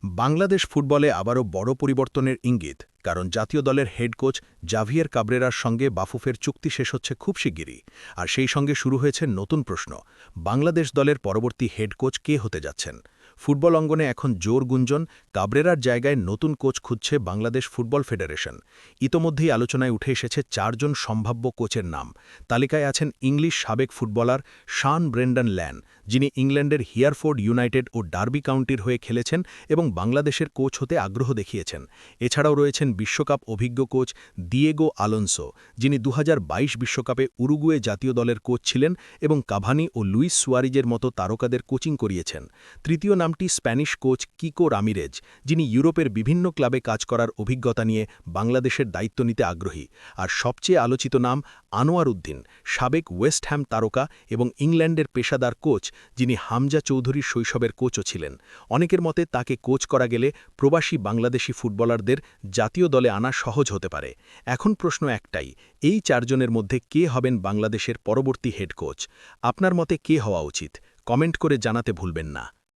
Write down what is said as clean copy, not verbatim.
বাংলাদেশ ফুটবলে আবারও বড় পরিবর্তনের ইঙ্গিত, কারণ জাতীয় দলের হেড কোচ জাভিয়ের কাবরেরার সঙ্গে বাফুফের চুক্তি শেষ হচ্ছে খুব শিগগিরই। আর সেই সঙ্গে শুরু হয়েছে নতুন প্রশ্ন, বাংলাদেশ দলের পরবর্তী হেড কোচ কে হতে যাচ্ছেন। ফুটবল অঙ্গনে এখন জোর গুঞ্জন, কাবরেরার জায়গায় নতুন কোচ খুঁজছে বাংলাদেশ ফুটবল ফেডারেশন। ইতোমধ্যেই আলোচনায় উঠে এসেছে ৪ জন সম্ভাব্য কোচের নাম। তালিকায় আছেন ইংলিশ সাবেক ফুটবলার শান ব্রেন্ডন ল্যান, যিনি ইংল্যান্ডের হিয়ারফোর্ড ইউনাইটেড ও ডার্বি কাউন্টির হয়ে খেলেছেন এবং বাংলাদেশের কোচ হতে আগ্রহ দেখিয়েছেন। এছাড়াও রয়েছেন বিশ্বকাপ অভিজ্ঞ কোচ দিয়েগো আলোনসো, যিনি ২০২২ বিশ্বকাপে উরুগুয়ে জাতীয় দলের কোচ ছিলেন এবং কাভানি ও লুইস সুয়ারিজের মতো তারকাদের কোচিং করিয়েছেন। তৃতীয় নামটি স্প্যানিশ কোচ কিকো রামিরেজ, যিনি ইউরোপের বিভিন্ন ক্লাবে কাজ করার অভিজ্ঞতা নিয়ে বাংলাদেশের দায়িত্ব নিতে আগ্রহী। আর সবচেয়ে আলোচিত নাম আনোয়ার উদ্দিন, সাবেক ওয়েস্ট হ্যাম তারকা এবং ইংল্যান্ডের পেশাদার কোচ, যিনি হামজা চৌধুরীর শৈশবের কোচও ছিলেন। অনেকের মতে তাকে কোচ করা গেলে প্রবাসী বাংলাদেশি ফুটবলারদের জাতীয় দলে আনা সহজ হতে পারে। এখন প্রশ্ন একটাই, এই ৪ জনের মধ্যে কে হবেন বাংলাদেশের পরবর্তী হেড কোচ? আপনার মতে কে হওয়া উচিত? কমেন্ট করে জানাতে ভুলবেন না।